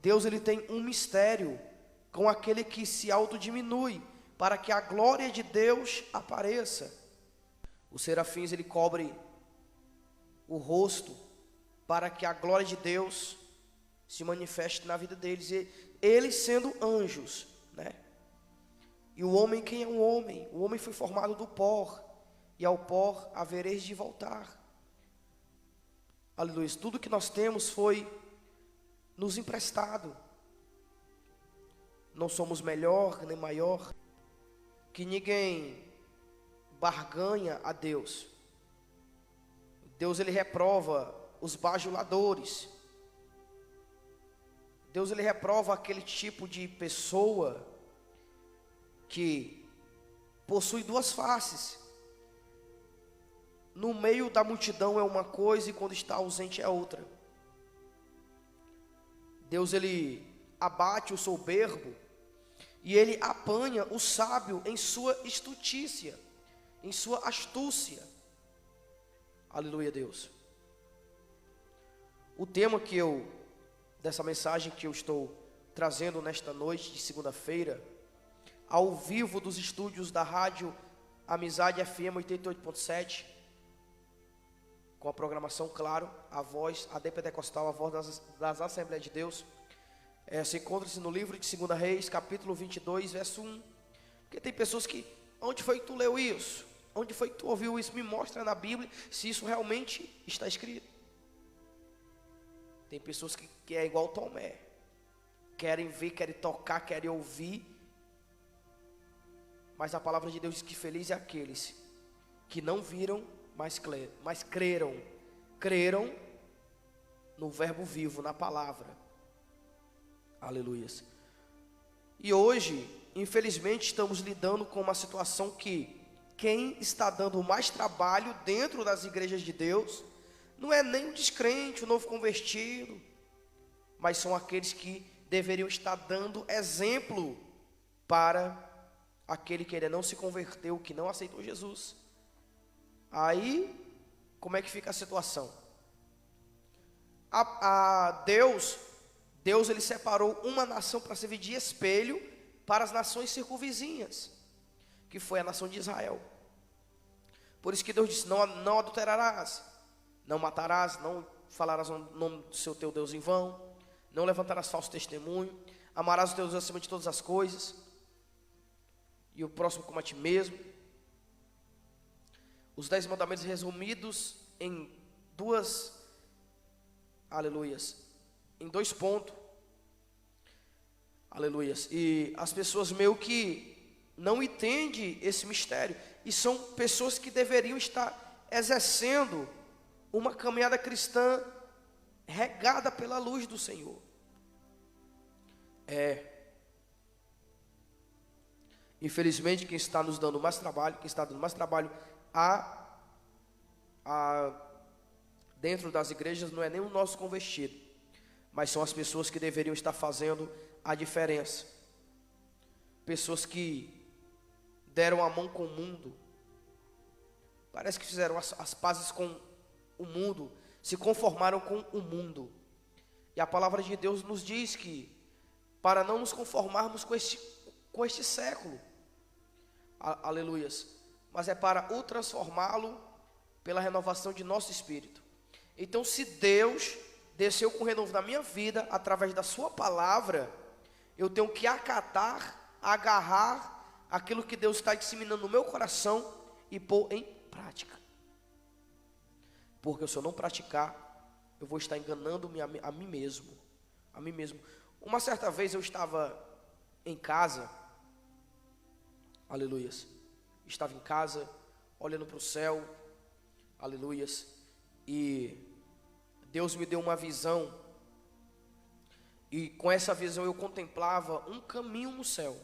Deus ele tem um mistério com aquele que se autodiminui, para que a glória de Deus apareça. Os serafins ele cobre o rosto para que a glória de Deus se manifeste na vida deles, e eles sendo anjos, né? E o homem, quem é o homem? O homem foi formado do pó, e ao pó havereis de voltar. Aleluia. Tudo que nós temos foi nos emprestado. Não somos melhor nem maior, que ninguém barganha a Deus. Deus ele reprova os bajuladores. Deus ele reprova aquele tipo de pessoa que possui duas faces. No meio da multidão é uma coisa e quando está ausente é outra. Deus ele abate o soberbo e ele apanha o sábio em sua estutícia, em sua astúcia. Aleluia, Deus. O tema dessa mensagem que eu estou trazendo nesta noite de segunda-feira, ao vivo dos estúdios da rádio Amizade FM 88.7, com a programação, claro, a voz, a Pentecostal, a voz das Assembleias de Deus, se encontra-se no livro de 2 Reis, capítulo 22, verso 1, porque tem pessoas que, onde foi que tu leu isso? Onde foi que tu ouviu isso? Me mostra na Bíblia se isso realmente está escrito. Tem pessoas que é igual Tomé, querem ver, querem tocar, querem ouvir, mas a palavra de Deus diz que feliz é aqueles que não viram, mas creram no verbo vivo, na palavra. Aleluias. E hoje, infelizmente, estamos lidando com uma situação que quem está dando mais trabalho dentro das igrejas de Deus não é nem o descrente, o novo convertido, mas são aqueles que deveriam estar dando exemplo para aquele que ainda não se converteu, que não aceitou Jesus. Aí, como é que fica a situação? Deus ele separou uma nação para servir de espelho para as nações circunvizinhas, que foi a nação de Israel. Por isso que Deus disse: não adulterarás, não matarás, não falarás o nome do seu teu Deus em vão, não levantarás falso testemunho, amarás o teu Deus acima de todas as coisas, e o próximo como a ti mesmo. Os 10 mandamentos resumidos em em 2 pontos. Aleluias. E as pessoas meio que não entendem esse mistério, e são pessoas que deveriam estar exercendo uma caminhada cristã regada pela luz do Senhor. Infelizmente, quem está nos dando mais trabalho, dentro das igrejas, não é nem o nosso convertido, mas são as pessoas que deveriam estar fazendo a diferença. Pessoas que deram a mão com o mundo, parece que fizeram as pazes com o mundo, se conformaram com o mundo. E a palavra de Deus nos diz que para não nos conformarmos com este século, aleluias, mas é para o transformá-lo pela renovação de nosso espírito. Então, se Deus desceu com renovo na minha vida através da sua palavra, eu tenho que acatar, agarrar aquilo que Deus está disseminando no meu coração e pôr em prática. Porque se eu não praticar, eu vou estar enganando-me a mim mesmo. Uma certa vez eu estava em casa, aleluias, estava em casa, olhando para o céu, aleluias, e Deus me deu uma visão, e com essa visão eu contemplava um caminho no céu,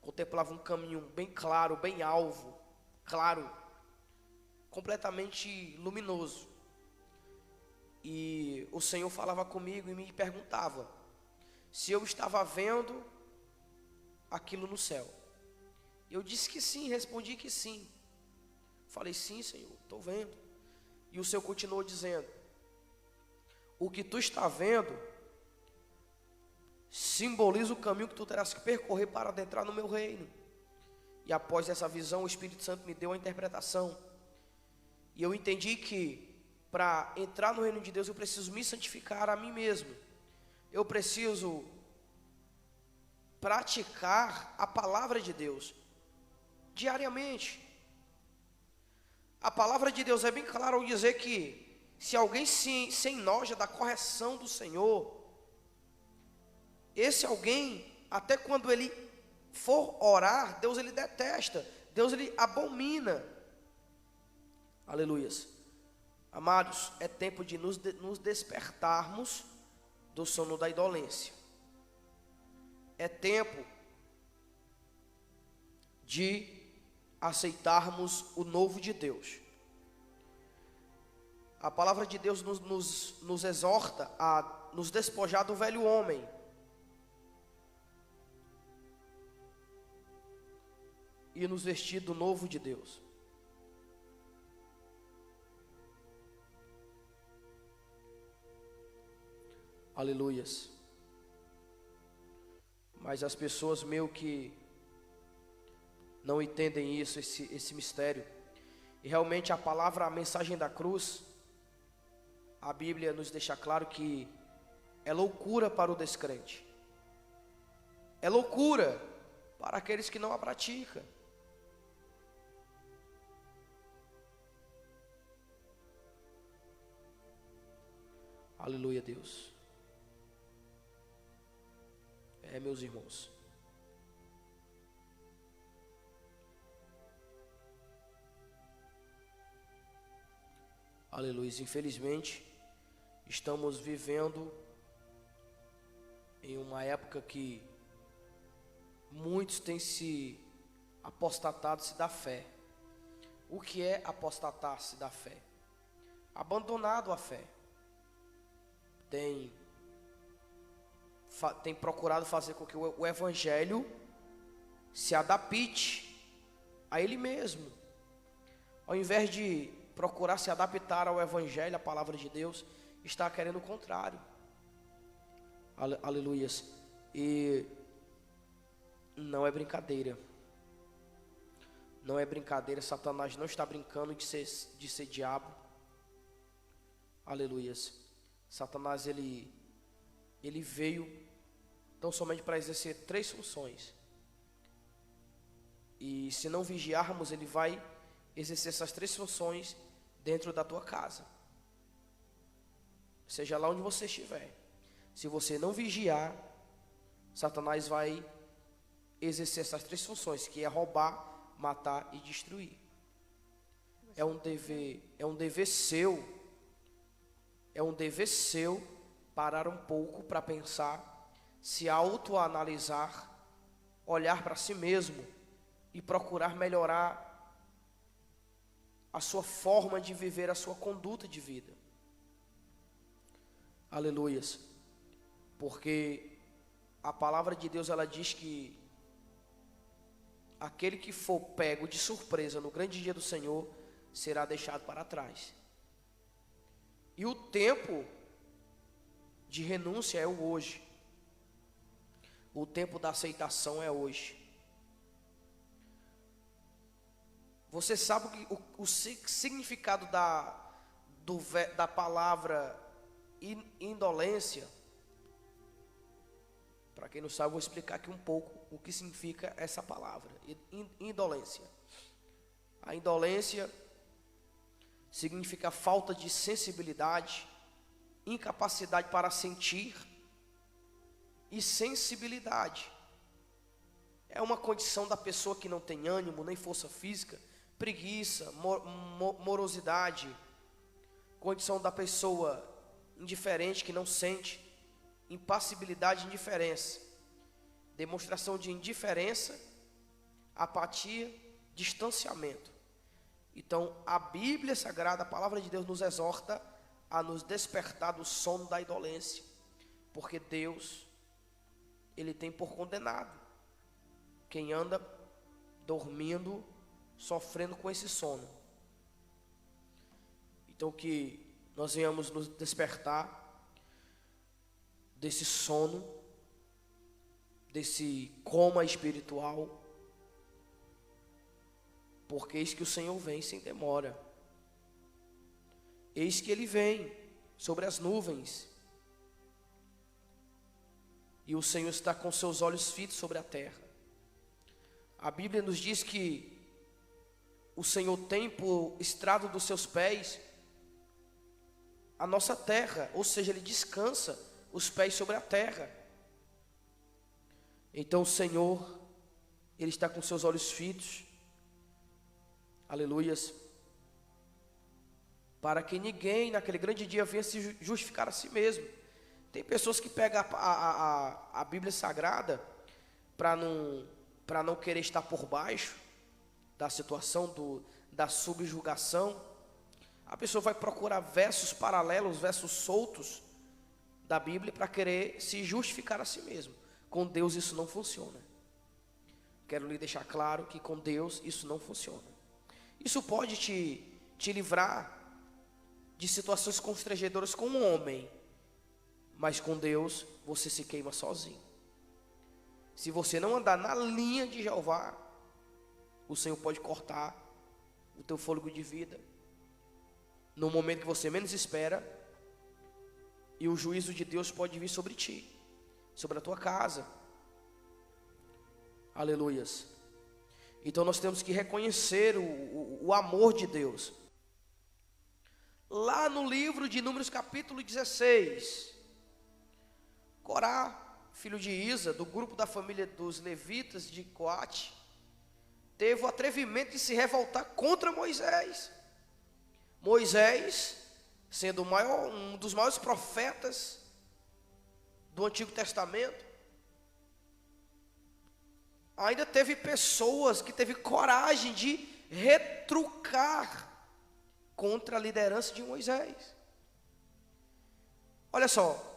contemplava um caminho bem claro, bem alvo, claro, completamente luminoso, e o Senhor falava comigo e me perguntava se eu estava vendo aquilo no céu. Eu disse que sim, respondi que sim. Falei: sim, Senhor, estou vendo. E o Senhor continuou dizendo: o que tu está vendo simboliza o caminho que tu terás que percorrer para adentrar no meu reino. E após essa visão, o Espírito Santo me deu a interpretação. E eu entendi que para entrar no reino de Deus eu preciso me santificar a mim mesmo. Eu preciso praticar a palavra de Deus diariamente. A palavra de Deus é bem clara ao dizer que se alguém se enoja da correção do Senhor, esse alguém, até quando ele for orar, Deus ele detesta, Deus ele abomina. Aleluias. Amados, é tempo de nos despertarmos do sono da indolência. É tempo de aceitarmos o novo de Deus. A palavra de Deus nos exorta a nos despojar do velho homem. E nos vestir do novo de Deus. Aleluias. Mas as pessoas meio que não entendem isso, esse mistério. E realmente a palavra, a mensagem da cruz, a Bíblia nos deixa claro que é loucura para o descrente. É loucura para aqueles que não a praticam. Aleluia, Deus. Meus irmãos. Aleluia. Infelizmente, estamos vivendo em uma época que muitos têm se apostatado-se da fé. O que é apostatar-se da fé? Abandonado a fé. Tem procurado fazer com que o evangelho se adapte a ele mesmo. Ao invés de procurar se adaptar ao evangelho, a palavra de Deus, está querendo o contrário. Aleluias. E não é brincadeira. Não é brincadeira. Satanás não está brincando de ser diabo. Aleluias. Satanás ele veio tão somente para exercer 3 funções. E se não vigiarmos, ele vai exercer essas 3 funções dentro da tua casa. Seja lá onde você estiver. Se você não vigiar, Satanás vai exercer essas 3 funções, que é roubar, matar e destruir. É um dever seu parar um pouco para pensar, se autoanalisar, olhar para si mesmo e procurar melhorar a sua forma de viver, a sua conduta de vida. Aleluias. Porque a palavra de Deus, ela diz que aquele que for pego de surpresa no grande dia do Senhor será deixado para trás. E o tempo de renúncia é o hoje. O tempo da aceitação é hoje. Você sabe o significado da palavra indolência? Para quem não sabe, eu vou explicar aqui um pouco o que significa essa palavra, indolência. A indolência significa falta de sensibilidade, incapacidade para sentir e sensibilidade. É uma condição da pessoa que não tem ânimo, nem força física, preguiça, morosidade. Condição da pessoa indiferente, que não sente, impassibilidade e indiferença. Demonstração de indiferença, apatia, distanciamento. Então, a Bíblia Sagrada, a palavra de Deus nos exorta a nos despertar do sono da indolência, porque Deus, Ele tem por condenado quem anda dormindo, sofrendo com esse sono. Então, que nós venhamos nos despertar desse sono desse coma espiritual, porque eis que o Senhor vem sem demora. Eis que Ele vem sobre as nuvens, e o Senhor está com seus olhos fitos sobre a terra. A Bíblia nos diz que o Senhor tem por estrado dos seus pés a nossa terra, ou seja, Ele descansa os pés sobre a terra. Então o Senhor, Ele está com seus olhos fitos, aleluias, para que ninguém naquele grande dia venha se justificar a si mesmo. Tem pessoas que pegam a Bíblia Sagrada para não querer estar por baixo da situação da subjugação. A pessoa vai procurar versos paralelos, versos soltos da Bíblia para querer se justificar a si mesmo. Com Deus isso não funciona. Quero lhe deixar claro que com Deus isso não funciona. Isso pode te livrar de situações constrangedoras com um homem, mas com Deus você se queima sozinho. Se você não andar na linha de Jeová, o Senhor pode cortar o teu fôlego de vida no momento que você menos espera, e o juízo de Deus pode vir sobre ti, sobre a tua casa. Aleluias. Então nós temos que reconhecer o amor de Deus. Lá no livro de Números capítulo 16, Corá, filho de Isa, do grupo da família dos levitas de Coate, teve o atrevimento de se revoltar contra Moisés. Moisés, sendo um dos maiores profetas do Antigo Testamento, ainda teve pessoas que teve coragem de retrucar contra a liderança de Moisés. Olha só,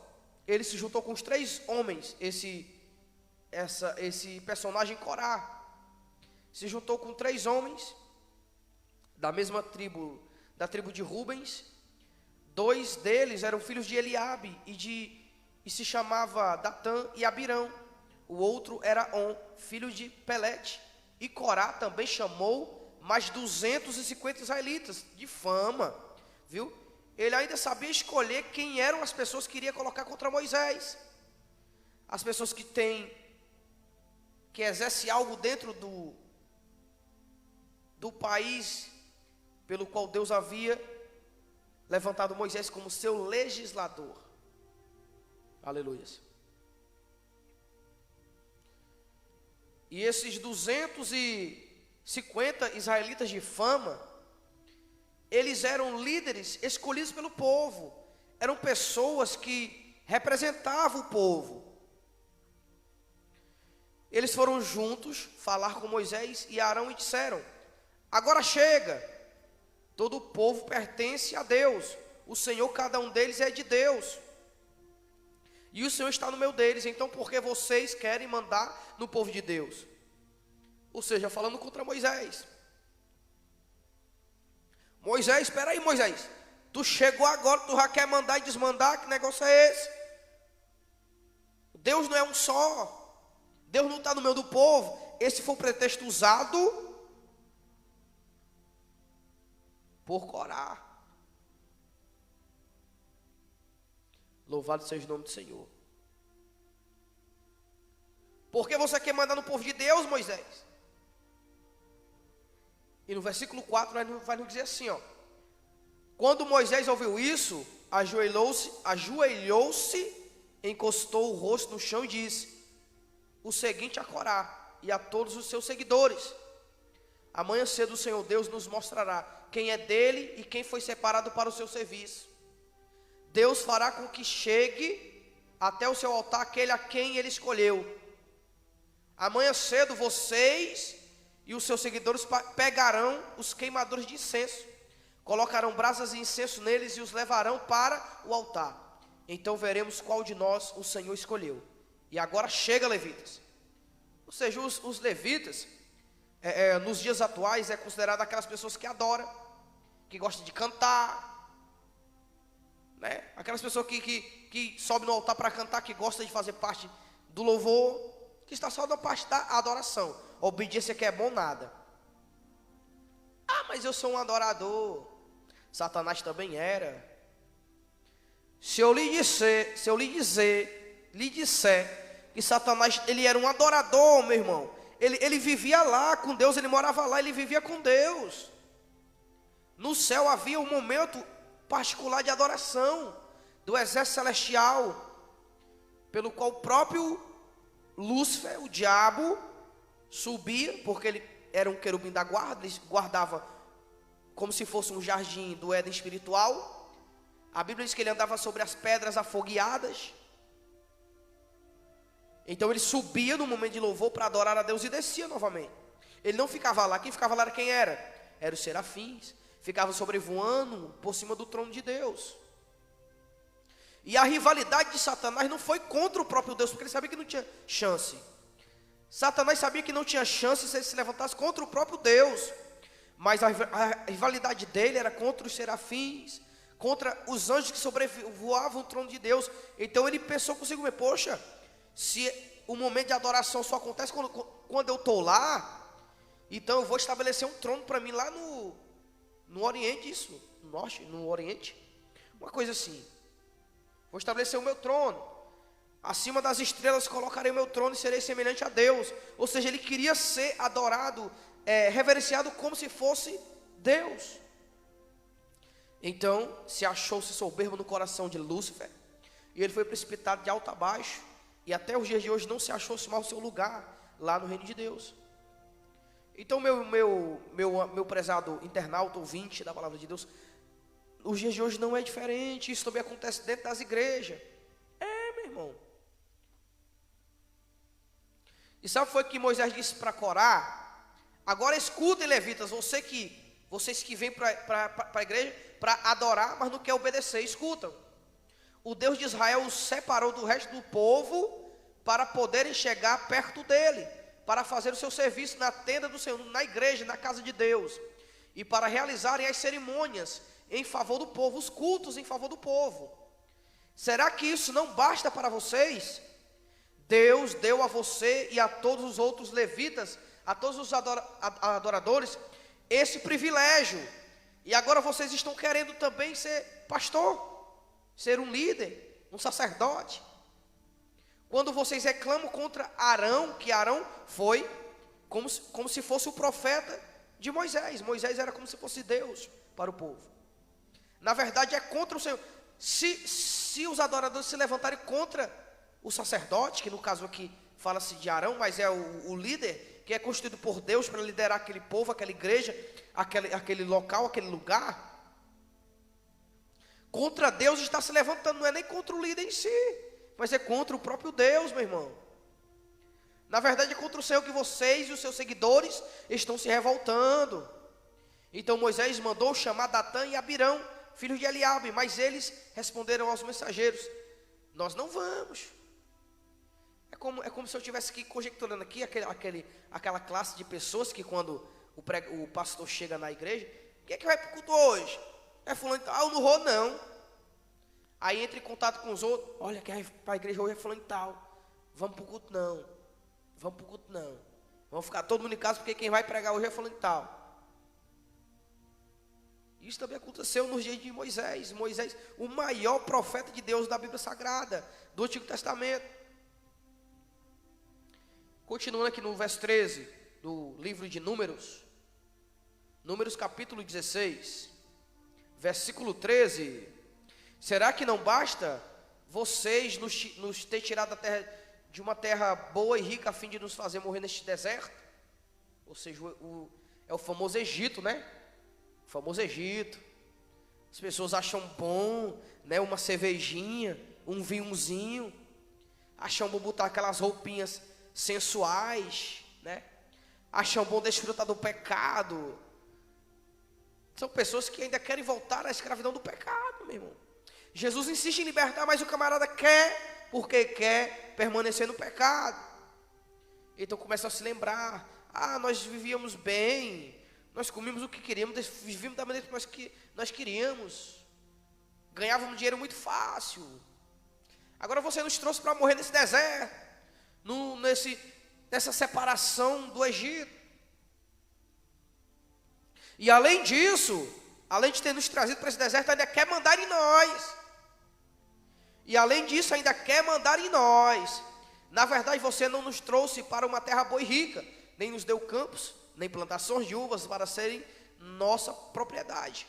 ele se juntou com os 3 homens, esse personagem Corá, se juntou com 3 homens da mesma tribo, da tribo de Rubens. 2 deles eram filhos de Eliabe e se chamava Datã e Abirão. O outro era On, filho de Pelete. E Corá também chamou mais 250 israelitas de fama, viu? Ele ainda sabia escolher quem eram as pessoas que iria colocar contra Moisés. As pessoas que exercem algo dentro do país pelo qual Deus havia levantado Moisés como seu legislador. Aleluias. E esses 250 israelitas de fama, eles eram líderes escolhidos pelo povo, eram pessoas que representavam o povo. Eles foram juntos falar com Moisés e Arão e disseram: agora chega, todo o povo pertence a Deus, o Senhor, cada um deles é de Deus, e o Senhor está no meio deles, então por que vocês querem mandar no povo de Deus? Ou seja, falando contra Moisés. Moisés, espera aí, Moisés, tu chegou agora, tu já quer mandar e desmandar, que negócio é esse? Deus não é um só, Deus não está no meio do povo. Esse foi o pretexto usado por Corá. Louvado seja o nome do Senhor. Por que você quer mandar no povo de Deus, Moisés? E no versículo 4 vai nos dizer assim, ó: quando Moisés ouviu isso, ajoelhou-se, encostou o rosto no chão e disse o seguinte a Corá e a todos os seus seguidores: amanhã cedo o Senhor Deus nos mostrará quem é dele e quem foi separado para o seu serviço. Deus fará com que chegue até o seu altar aquele a quem ele escolheu. Amanhã cedo vocês e os seus seguidores pegarão os queimadores de incenso, colocarão brasas de incenso neles e os levarão para o altar. Então veremos qual de nós o Senhor escolheu. E agora chega, levitas. Ou seja, os levitas, nos dias atuais, é considerado aquelas pessoas que adoram, que gostam de cantar, né? Aquelas pessoas que sobem no altar para cantar, que gostam de fazer parte do louvor. que está só na parte da adoração. Obediência que é bom nada. Ah, mas eu sou um adorador. Satanás também era. Se eu lhe disser que Satanás, ele era um adorador, meu irmão. Ele vivia lá com Deus, ele morava lá, ele vivia com Deus. No céu havia um momento particular de adoração do exército celestial, pelo qual o próprio Lúcifer, o diabo, subia, porque ele era um querubim da guarda, ele guardava como se fosse um jardim do Éden espiritual. A Bíblia diz que ele andava sobre as pedras afogueadas. Então ele subia no momento de louvor para adorar a Deus e descia novamente. Ele não ficava lá, quem ficava lá era quem era? Eram os serafins, ficavam sobrevoando por cima do trono de Deus. E a rivalidade de Satanás não foi contra o próprio Deus, porque ele sabia que não tinha chance. Satanás sabia que não tinha chance se ele se levantasse contra o próprio Deus. Mas a rivalidade dele era contra os serafins, contra os anjos que sobrevoavam o trono de Deus. Então ele pensou consigo mesmo: poxa, se o momento de adoração só acontece quando eu estou lá, então eu vou estabelecer um trono para mim lá no Oriente, isso, no Norte, no Oriente, uma coisa assim. Vou estabelecer o meu trono, acima das estrelas colocarei o meu trono e serei semelhante a Deus. Ou seja, ele queria ser adorado, reverenciado como se fosse Deus. Então se achou-se soberbo no coração de Lúcifer, e ele foi precipitado de alto a baixo, e até os dias de hoje não se achou-se mais o seu lugar lá no reino de Deus. Então meu prezado internauta, ouvinte da palavra de Deus, os dias de hoje não é diferente. Isso também acontece dentro das igrejas. Meu irmão. E sabe o que foi que Moisés disse para Corá? Agora escutem, levitas, vocês que vêm para a igreja para adorar, mas não quer obedecer, escutam. O Deus de Israel os separou do resto do povo para poderem chegar perto dele, para fazer o seu serviço na tenda do Senhor, na igreja, na casa de Deus, e para realizarem as cerimônias em favor do povo, os cultos em favor do povo. Será que isso não basta para vocês? Deus deu a você e a todos os outros levitas, a todos os adoradores, esse privilégio. E agora vocês estão querendo também ser pastor, ser um líder, um sacerdote. Quando vocês reclamam contra Arão, que Arão foi como se fosse o profeta de Moisés. Moisés era como se fosse Deus para o povo. Na verdade é contra o Senhor. Se os adoradores se levantarem contra o sacerdote, que no caso aqui fala-se de Arão, mas é o líder, que é constituído por Deus para liderar aquele povo, aquela igreja, aquele local, aquele lugar. Contra Deus está se levantando, não é nem contra o líder em si, mas é contra o próprio Deus, meu irmão. Na verdade é contra o Senhor que vocês e os seus seguidores estão se revoltando. Então Moisés mandou chamar Datã e Abirão, filhos de Eliabe, mas eles responderam aos mensageiros: nós não vamos. É como se eu estivesse aqui conjecturando aqui aquela classe de pessoas que quando o pastor chega na igreja: quem é que vai para o culto hoje? É fulano, eu não vou não. Aí entra em contato com os outros: olha, quem vai para a igreja hoje é fulano e tal. Vamos para o culto não. Vamos para o culto não. Vamos ficar todo mundo em casa, porque quem vai pregar hoje é fulano e tal. Isso também aconteceu nos dias de Moisés. Moisés, o maior profeta de Deus da Bíblia Sagrada, do Antigo Testamento. Continuando aqui no verso 13 do livro de Números. Números capítulo 16, versículo 13. Será que não basta vocês nos ter tirado da terra, de uma terra boa e rica, a fim de nos fazer morrer neste deserto? Ou seja, é o famoso Egito, né? O famoso Egito. As pessoas acham bom, né, uma cervejinha, um vinhozinho. Acham bom botar aquelas roupinhas sensuais, né? Acham bom desfrutar do pecado. São pessoas que ainda querem voltar à escravidão do pecado, meu irmão. Jesus insiste em libertar, mas o camarada quer, porque quer permanecer no pecado. Então começa a se lembrar: nós vivíamos bem, nós comíamos o que queríamos, vivíamos da maneira que nós queríamos, ganhávamos dinheiro muito fácil. Agora você nos trouxe para morrer nesse deserto, dessa separação do Egito. E além disso, além de ter nos trazido para esse deserto, ainda quer mandar em nós. E além disso, ainda quer mandar em nós. Na verdade, você não nos trouxe para uma terra boa e rica, nem nos deu campos, nem plantações de uvas para serem nossa propriedade.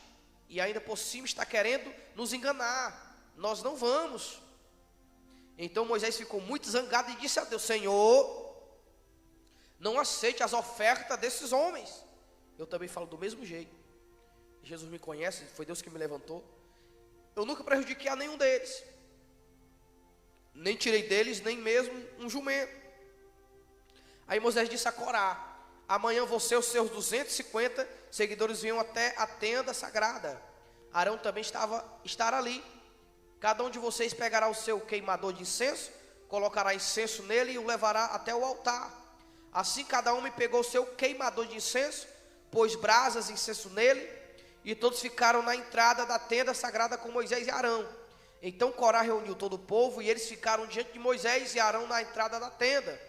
E ainda por cima está querendo nos enganar. Nós não vamos. Então Moisés ficou muito zangado e disse a Deus: Senhor, não aceite as ofertas desses homens. Eu também falo do mesmo jeito. Jesus me conhece, foi Deus que me levantou. Eu nunca prejudiquei a nenhum deles. Nem tirei deles, nem mesmo um jumento. Aí Moisés disse a Corá: amanhã você e os seus 250 seguidores venham até a tenda sagrada. Arão também estará ali. Cada um de vocês pegará o seu queimador de incenso, colocará incenso nele e o levará até o altar. Assim cada um pegou o seu queimador de incenso, pôs brasas e incenso nele, e todos ficaram na entrada da tenda sagrada com Moisés e Arão. Então Corá reuniu todo o povo, e eles ficaram diante de Moisés e Arão na entrada da tenda.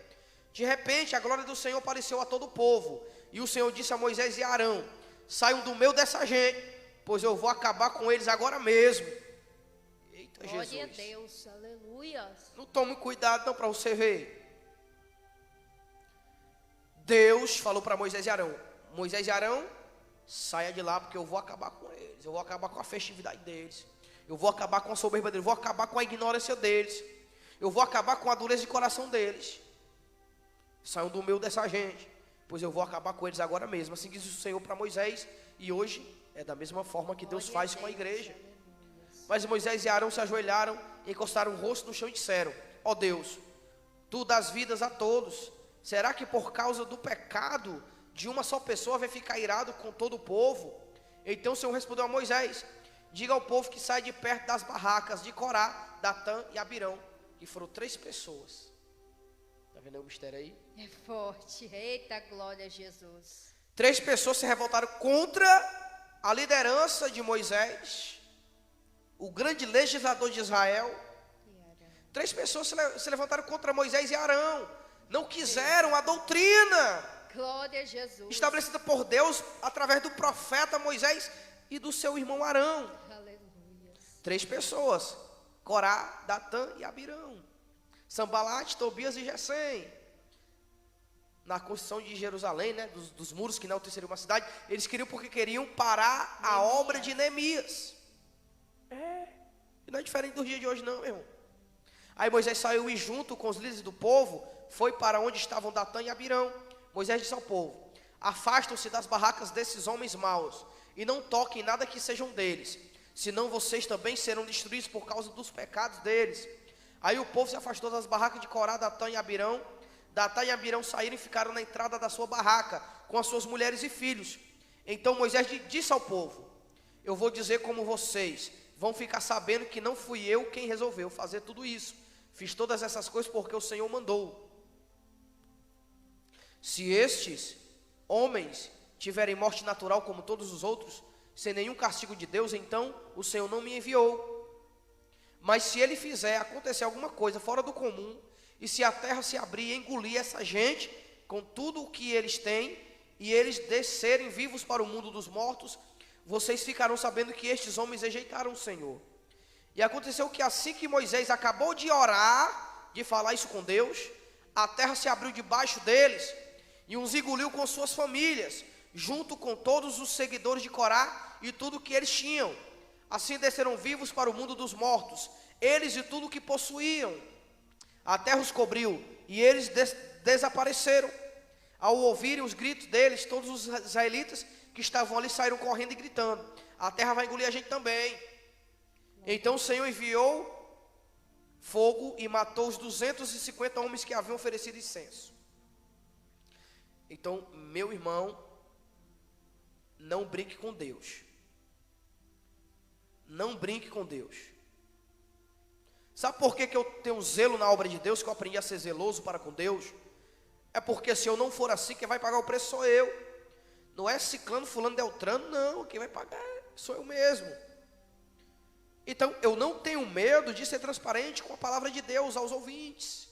De repente a glória do Senhor apareceu a todo o povo, e o Senhor disse a Moisés e Arão: saiam do meio dessa gente, pois eu vou acabar com eles agora mesmo. Eita, glória Jesus. a Deus, aleluia. Não tome cuidado não, para você ver. Deus falou para Moisés e Arão: Moisés e Arão, saia de lá, porque eu vou acabar com eles. Eu vou acabar com a festividade deles. Eu vou acabar com a soberba deles. Eu vou acabar com a ignorância deles. Eu vou acabar com a dureza de coração deles. Saiam do meio dessa gente, pois eu vou acabar com eles agora mesmo. Assim diz o Senhor para Moisés. E hoje é da mesma forma que Deus faz com a igreja. Mas Moisés e Arão se ajoelharam, encostaram o rosto no chão e disseram: ó Deus, tu dás vidas a todos. Será que por causa do pecado de uma só pessoa vai ficar irado com todo o povo? Então o Senhor respondeu a Moisés: diga ao povo que sai de perto das barracas de Corá, Datã e Abirão. E foram 3 pessoas. Está vendo o mistério aí? É forte, eita glória a Jesus. 3 pessoas se revoltaram contra a liderança de Moisés, o grande legislador de Israel. 3 pessoas se levantaram contra Moisés e Arão. Não quiseram a doutrina Glória a Jesus. estabelecida por Deus através do profeta Moisés e do seu irmão Arão. Aleluia. 3 pessoas: Corá, Datã e Abirão. Sambalate, Tobias e Gesem. Na construção de Jerusalém, né, dos muros que enalteceriam uma cidade, eles queriam porque queriam parar a obra de Neemias. E não é diferente do dia de hoje não, meu irmão. Aí Moisés saiu e junto com os líderes do povo foi para onde estavam Datã e Abirão. Moisés disse ao povo: afastam-se das barracas desses homens maus e não toquem nada que sejam deles, senão vocês também serão destruídos por causa dos pecados deles. Aí o povo se afastou das barracas de Corá, Datã e Abirão. Datã e Abirão saíram e ficaram na entrada da sua barraca com as suas mulheres e filhos. Então Moisés disse ao povo: eu vou dizer como vocês vão ficar sabendo que não fui eu quem resolveu fazer tudo isso. Fiz todas essas coisas porque o Senhor mandou. Se estes homens tiverem morte natural como todos os outros, sem nenhum castigo de Deus, então o Senhor não me enviou. Mas se ele fizer acontecer alguma coisa fora do comum, e se a terra se abrir e engolir essa gente, com tudo o que eles têm, e eles descerem vivos para o mundo dos mortos, vocês ficarão sabendo que estes homens rejeitaram o Senhor. E aconteceu que assim que Moisés acabou de orar, de falar isso com Deus, a terra se abriu debaixo deles, e os engoliu com suas famílias, junto com todos os seguidores de Corá, e tudo o que eles tinham. Assim desceram vivos para o mundo dos mortos, eles e tudo o que possuíam. A terra os cobriu, e eles desapareceram. Ao ouvirem os gritos deles, todos os israelitas que estavam ali saíram correndo e gritando: a terra vai engolir a gente também. Então o Senhor enviou fogo e matou os 250 homens que haviam oferecido incenso. Então, meu irmão, não brinque com Deus. Não brinque com Deus. Sabe por que eu tenho zelo na obra de Deus, que eu aprendi a ser zeloso para com Deus? É porque se eu não for assim, quem vai pagar o preço sou eu. Não é ciclano, fulano, deltrano, não. Quem vai pagar sou eu mesmo. Então, eu não tenho medo de ser transparente com a palavra de Deus aos ouvintes.